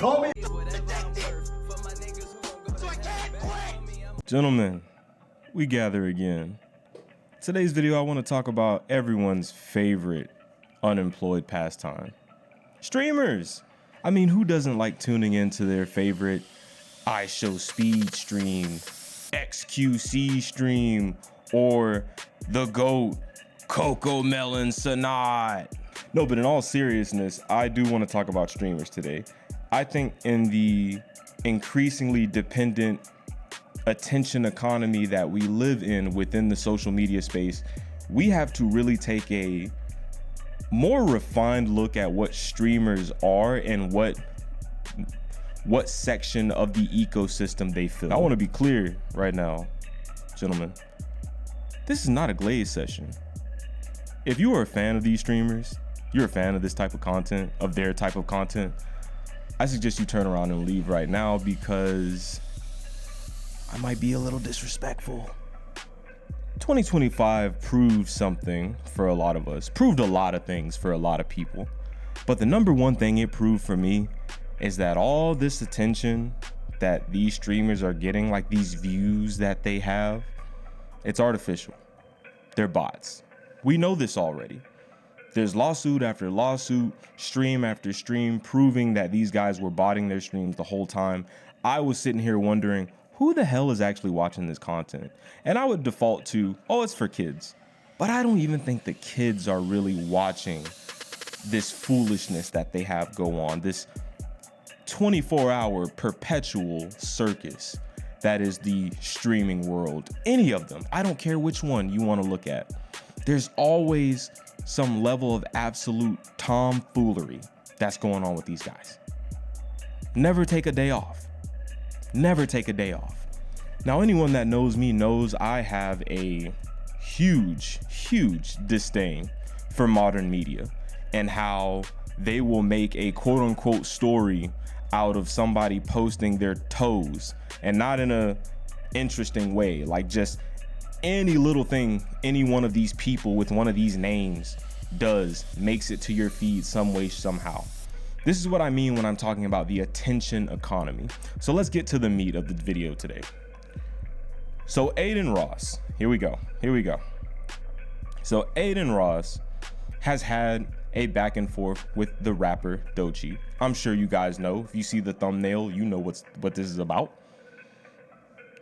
Call me. Gentlemen, we gather again. Today's video, I want to talk about everyone's favorite unemployed pastime. Streamers! I mean, who doesn't like tuning into their favorite I Show Speed stream, XQC stream, or the GOAT, Coco Melon Sanat? No, but in all seriousness, I do want to talk about streamers today. I think in the increasingly dependent attention economy that we live in within the social media space, we have to really take a more refined look at what streamers are and what section of the ecosystem they fill. I want to be clear right now, gentlemen. This is not a glaze session. If you are a fan of these streamers, you're a fan of this type of content, of their type of content, I suggest you turn around and leave right now because I might be a little disrespectful. 2025 proved something for a lot of us, proved a lot of things for a lot of people. But the number one thing it proved for me is that all this attention that these streamers are getting, like these views that they have, it's artificial. They're bots. We know this already. There's lawsuit after lawsuit, stream after stream, proving that these guys were botting their streams the whole time. I was sitting here wondering, who the hell is actually watching this content? And I would default to, oh, it's for kids. But I don't even think the kids are really watching this foolishness that they have go on, this 24-hour perpetual circus that is the streaming world. Any of them, I don't care which one you want to look at. There's always some level of absolute tomfoolery that's going on with these guys. Never take a day off. Never take a day off. Now, anyone that knows me knows I have a huge disdain for modern media and how they will make a quote unquote story out of somebody posting their toes, and not in a interesting way, like just any little thing any one of these people with one of these names does makes it to your feed some way, somehow. This is what I mean when I'm talking about the attention economy. So let's get to the meat of the video today. So Adin Ross, here we go. So Adin Ross has had a back and forth with the rapper Doechii. I'm sure you guys know. If you see the thumbnail, you know what this is about.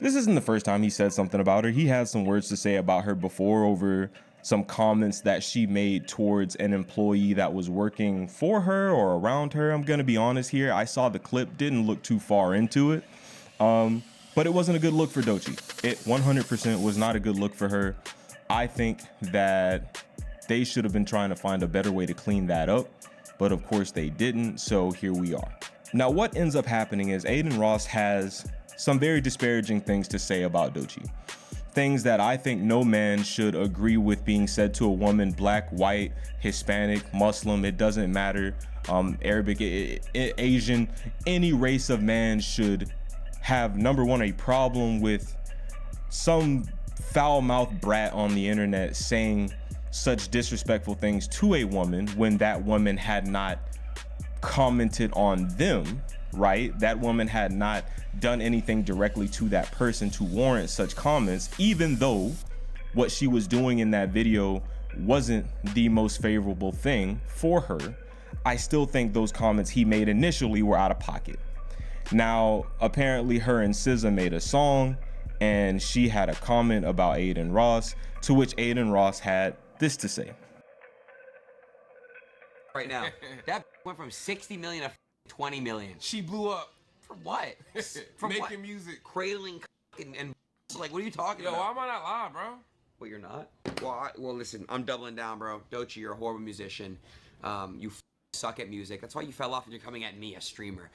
This isn't the first time he said something about her. He had some words to say about her before over some comments that she made towards an employee that was working for her or around her. I'm gonna be honest here. I saw the clip, didn't look too far into it. But it wasn't a good look for Doechii. It 100% was not a good look for her. I think that they should have been trying to find a better way to clean that up, but of course they didn't, so here we are. Now what ends up happening is Adin Ross has some very disparaging things to say about Doechii. Things that I think no man should agree with being said to a woman, black, white, Hispanic, Muslim, it doesn't matter, Arabic, Asian, any race of man should have, number one, a problem with some foul-mouthed brat on the internet saying such disrespectful things to a woman when that woman had not commented on them, right? That woman had not done anything directly to that person to warrant such comments, even though what she was doing in that video wasn't the most favorable thing for her. I still think those comments he made initially were out of pocket. Now, apparently her and SZA made a song and she had a comment about Adin Ross, to which Adin Ross had this to say. Right now, that went from 60 million to 20 million. She blew up. For what? From making what? music. Cradling and like, what are you talking Yo, about? why am I not live, bro? Well, you're not? Well, listen, I'm doubling down, bro. Doechii, you're a horrible musician. You suck at music. That's why you fell off and you're coming at me, a streamer.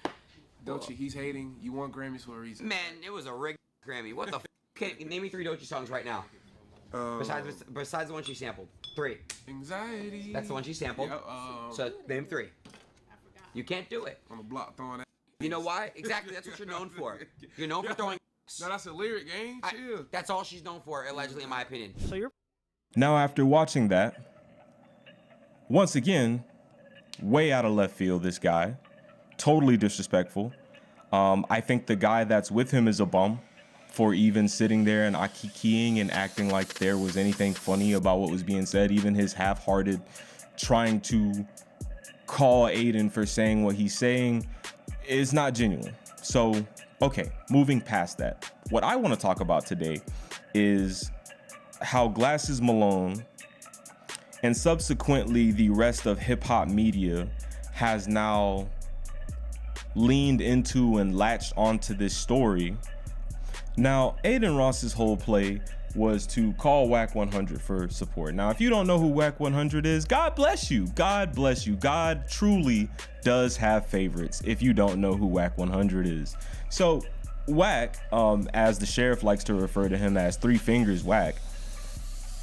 Doechii, he's hating. You won Grammys for a reason. Man, it was a rigged Grammy. What the f? Okay, name me 3 Doechii songs right now. Besides the one she sampled. 3. Anxiety. That's the one she sampled. Yeah, so name 3. You can't do it. On the block throwing that. You know why? Exactly, that's what you're known for. You're known for throwing. No, that's a lyric, gang. Chill. That's all she's known for, allegedly, in my opinion. So you're. Now, after watching that, once again, way out of left field, this guy Totally disrespectful. I think the guy that's with him is a bum for even sitting there and akikiing and acting like there was anything funny about what was being said. Even his half-hearted trying to call Adin for saying what he's saying is not genuine. So, okay, moving past that. What I want to talk about today is how Glasses Malone and subsequently the rest of hip-hop media has now leaned into and latched onto this story. Now, Adin Ross's whole play was to call Whack 100 for support. Now, if you don't know who Whack 100 is, God bless you. God bless you. God truly does have favorites if you don't know who Whack 100 is. So, Whack, as the sheriff likes to refer to him as Three Fingers Whack,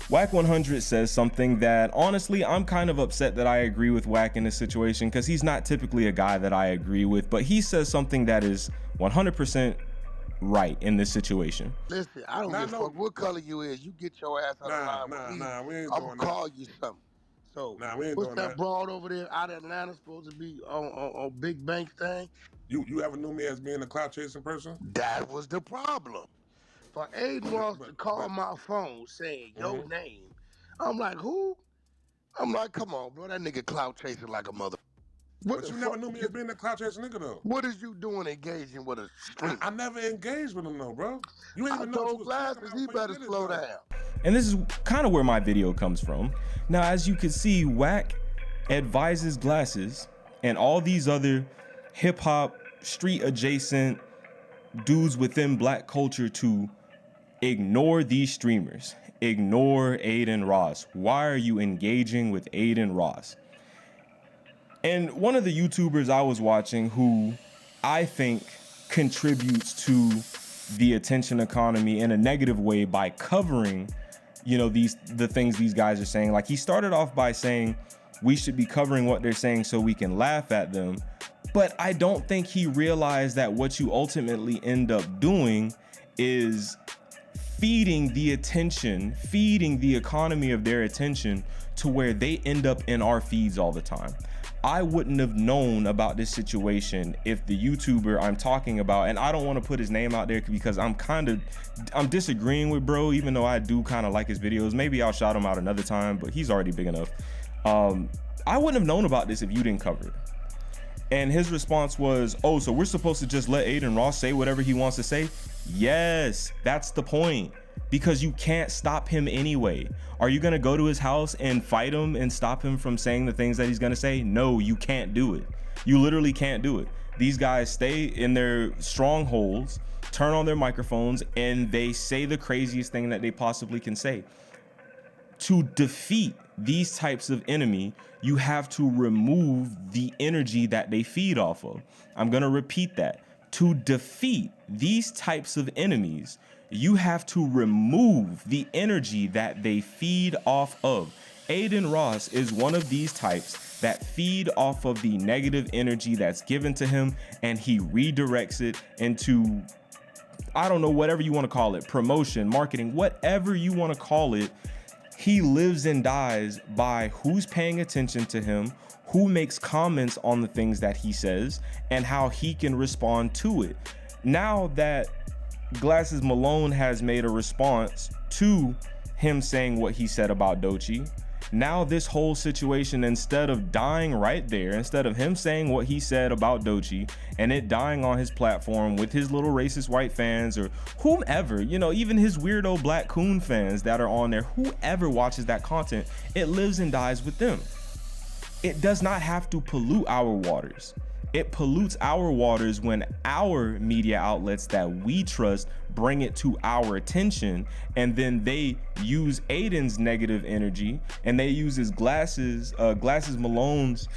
Whack 100 says something that, honestly, I'm kind of upset that I agree with Whack in this situation because he's not typically a guy that I agree with, but he says something that is 100% right in this situation. Listen, I don't give a fuck what color you is. You get your ass out of line with me. we ain't I'm doing gonna call you something. So, we ain't what's doing that broad over there out of Atlanta supposed to be on Big Bank thing? You ever knew me as being a clout chasing person? That was the problem. For Adin Ross to call my phone saying your name, I'm like, who? I'm like, come on, bro. That nigga clout chasing like a mother. But you never knew me as being a clout chasing nigga though. What is you doing engaging with a streamer? I never engaged with him though, bro. You ain't even know told Glasses he better slow down. And this is kind of where my video comes from. Now, as you can see, Whack advises Glasses and all these other hip hop, street adjacent dudes within black culture to ignore these streamers. Ignore Adin Ross. Why are you engaging with Adin Ross? And one of the YouTubers I was watching who I think contributes to the attention economy in a negative way by covering, the things these guys are saying. Like, he started off by saying we should be covering what they're saying so we can laugh at them. But I don't think he realized that what you ultimately end up doing is feeding the attention, feeding the economy of their attention to where they end up in our feeds all the time. I wouldn't have known about this situation if the YouTuber I'm talking about, and I don't want to put his name out there because I'm disagreeing with bro, even though I do kind of like his videos. Maybe I'll shout him out another time, but he's already big enough. I wouldn't have known about this if you didn't cover it. And his response was, oh, so we're supposed to just let Adin Ross say whatever he wants to say? Yes, that's the point. Because you can't stop him anyway. Are you gonna go to his house and fight him and stop him from saying the things that he's gonna say? No, you can't do it. You literally can't do it. These guys stay in their strongholds, turn on their microphones, and they say the craziest thing that they possibly can say. To defeat these types of enemy, you have to remove the energy that they feed off of. I'm gonna repeat that. To defeat these types of enemies, you have to remove the energy that they feed off of. Adin Ross is one of these types that feed off of the negative energy that's given to him, and he redirects it into, I don't know, whatever you want to call it, promotion, marketing, whatever you want to call it. He lives and dies by who's paying attention to him, who makes comments on the things that he says, and how he can respond to it. Now that Glasses Malone has made a response to him saying what he said about Doechii, now this whole situation, instead of dying right there, instead of him saying what he said about Doechii and it dying on his platform with his little racist white fans or whomever, even his weirdo black coon fans that are on there, whoever watches that content, it lives and dies with them. It does not have to pollute our waters. It pollutes our waters when our media outlets that we trust bring it to our attention, and then they use Adin's negative energy and they use his Glasses Malone's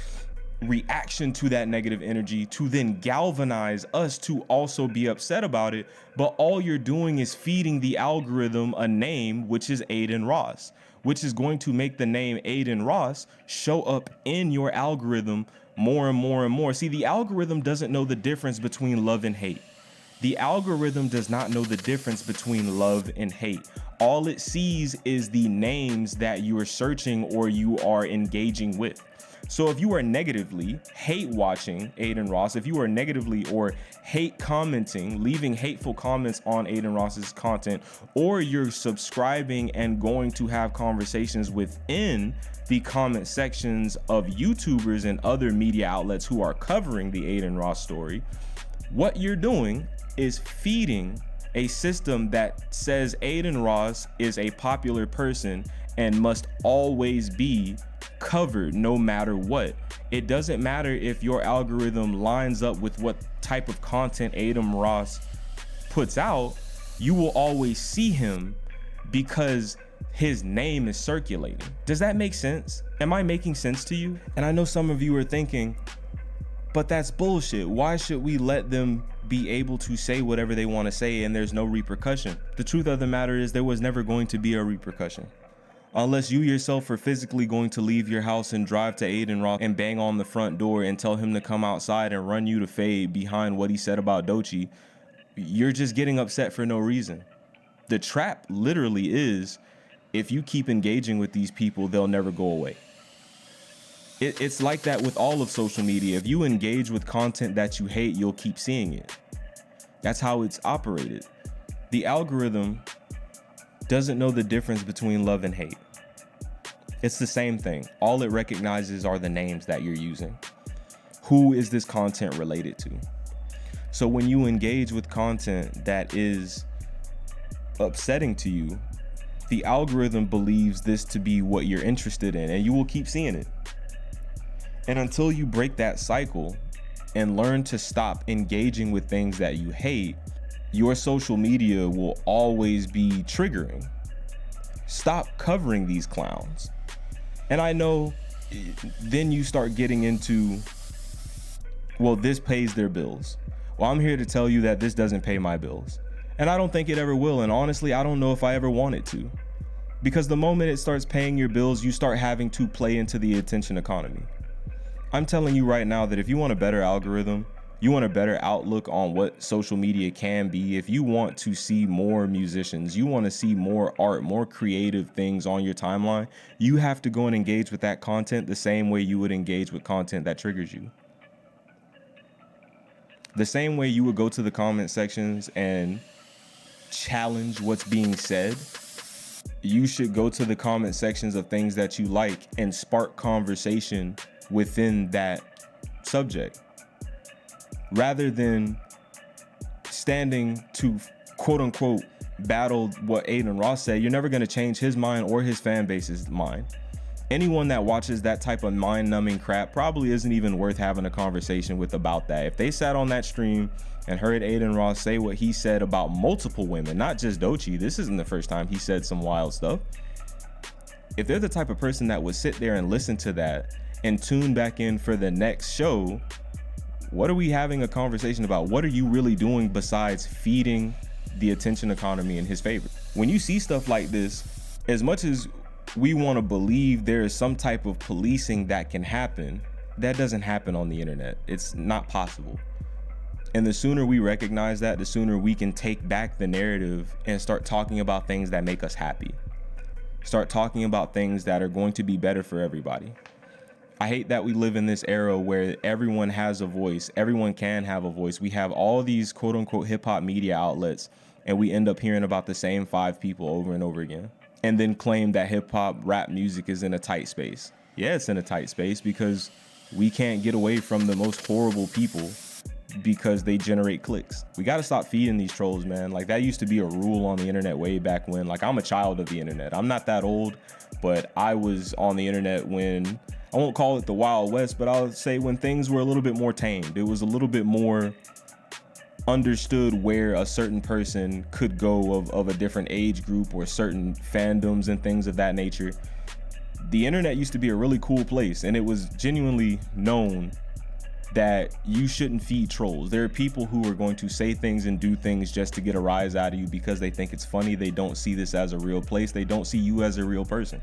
reaction to that negative energy to then galvanize us to also be upset about it. But all you're doing is feeding the algorithm a name, which is Adin Ross, which is going to make the name Adin Ross show up in your algorithm more and more and more. See, the algorithm doesn't know the difference between love and hate. The algorithm does not know the difference between love and hate. All it sees is the names that you are searching or you are engaging with. So if you are negatively hate watching Adin Ross, if you are negatively or hate commenting, leaving hateful comments on Adin Ross's content, or you're subscribing and going to have conversations within the comment sections of YouTubers and other media outlets who are covering the Adin Ross story, what you're doing is feeding a system that says Adin Ross is a popular person and must always be covered no matter what. It doesn't matter if your algorithm lines up with what type of content Adin Ross puts out, you will always see him because his name is circulating. Does that make sense? Am I making sense to you? And I know some of you are thinking, but that's bullshit. Why should we let them be able to say whatever they want to say and there's no repercussion? The truth of the matter is there was never going to be a repercussion. Unless you yourself are physically going to leave your house and drive to Adin Ross and bang on the front door and tell him to come outside and run you to fade behind what he said about Doechii, you're just getting upset for no reason. The trap literally is, if you keep engaging with these people, they'll never go away. It's like that with all of social media. If you engage with content that you hate, you'll keep seeing it. That's how it's operated. The algorithm doesn't know the difference between love and hate. It's the same thing. All it recognizes are the names that you're using. Who is this content related to? So when you engage with content that is upsetting to you, the algorithm believes this to be what you're interested in, and you will keep seeing it. And until you break that cycle and learn to stop engaging with things that you hate, your social media will always be triggering. Stop covering these clowns. And I know then you start getting into, well, this pays their bills. Well, I'm here to tell you that this doesn't pay my bills. And I don't think it ever will. And honestly, I don't know if I ever want it to. Because the moment it starts paying your bills, you start having to play into the attention economy. I'm telling you right now that if you want a better algorithm, you want a better outlook on what social media can be, if you want to see more musicians, you want to see more art, more creative things on your timeline, you have to go and engage with that content the same way you would engage with content that triggers you. The same way you would go to the comment sections and challenge what's being said, you should go to the comment sections of things that you like and spark conversation within that subject. Rather than standing to quote unquote battle what Adin Ross said, you're never going to change his mind or his fan base's mind. Anyone that watches that type of mind-numbing crap probably isn't even worth having a conversation with about that. If they sat on that stream and heard Adin Ross say what he said about multiple women, not just Doechii, this isn't the first time he said some wild stuff. If they're the type of person that would sit there and listen to that and tune back in for the next show, what are we having a conversation about? What are you really doing besides feeding the attention economy in his favor? When you see stuff like this, as much as we want to believe there is some type of policing that can happen, that doesn't happen on the internet. It's not possible. And the sooner we recognize that, the sooner we can take back the narrative and start talking about things that make us happy. Start talking about things that are going to be better for everybody. I hate that we live in this era where everyone has a voice. Everyone can have a voice. We have all these quote unquote hip hop media outlets, and we end up hearing about the same 5 people over and over again, and then claim that hip hop rap music is in a tight space. Yeah, it's in a tight space because we can't get away from the most horrible people because they generate clicks. We got to stop feeding these trolls, man. Like, that used to be a rule on the internet way back when. Like, I'm a child of the internet. I'm not that old, but I was on the internet when, I won't call it the Wild West, but I'll say when things were a little bit more tamed. It was a little bit more understood where a certain person could go of a different age group or certain fandoms and things of that nature. The internet used to be a really cool place, and it was genuinely known that you shouldn't feed trolls. There are people who are going to say things and do things just to get a rise out of you because they think it's funny. They don't see this as a real place. They don't see you as a real person.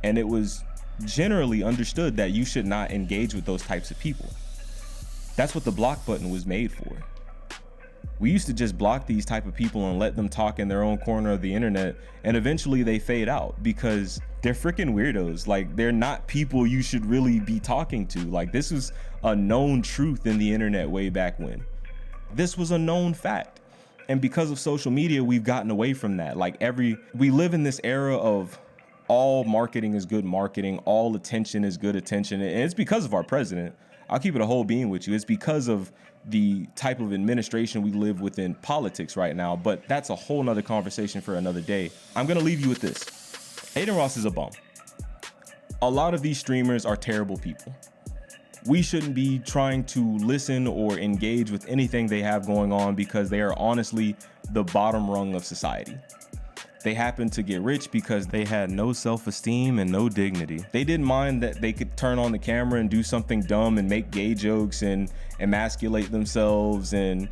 And it was generally understood that you should not engage with those types of people. That's what the block button was made for. We used to just block these type of people and let them talk in their own corner of the internet, and eventually they fade out because They're freaking weirdos. Like, they're not people you should really be talking to. Like, this was a known truth in the internet way back when. This was a known fact. And because of social media, we've gotten away from that. Like, we live in this era of all marketing is good marketing, all attention is good attention. And it's because of our president. I'll keep it a whole being with you. It's because of the type of administration we live within politics right now. But that's a whole nother conversation for another day. I'm going to leave you with this. Adin Ross is a bum. A lot of these streamers are terrible people. We shouldn't be trying to listen or engage with anything they have going on because they are honestly the bottom rung of society. They happened to get rich because they had no self-esteem and no dignity. They didn't mind that they could turn on the camera and do something dumb and make gay jokes and emasculate themselves and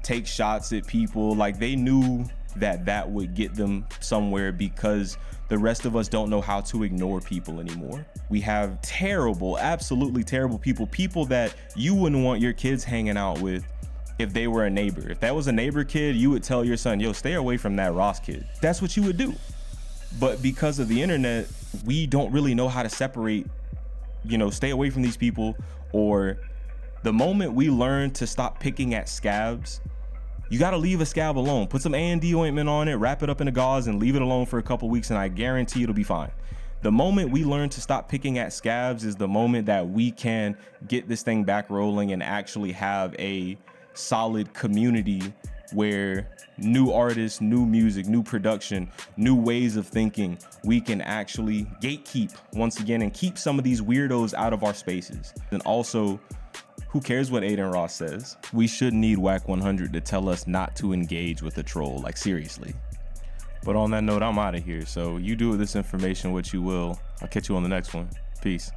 take shots at people. Like, they knew that that would get them somewhere because the rest of us don't know how to ignore people anymore. We have terrible, absolutely terrible people that you wouldn't want your kids hanging out with if they were a neighbor. If that was a neighbor kid, you would tell your son, yo, stay away from that Ross kid. That's what you would do. But because of the internet, we don't really know how to separate, stay away from these people. Or the moment we learn to stop picking at scabs, you got to leave a scab alone. Put some A&D ointment on it, wrap it up in a gauze, and leave it alone for a couple weeks, and I guarantee it'll be fine. The moment we learn to stop picking at scabs is the moment that we can get this thing back rolling and actually have a solid community where new artists, new music, new production, new ways of thinking, we can actually gatekeep once again and keep some of these weirdos out of our spaces. And also, who cares what Adin Ross says? We shouldn't need Whack 100 to tell us not to engage with a troll, like seriously. But on that note, I'm out of here. So you do with this information what you will. I'll catch you on the next one. Peace.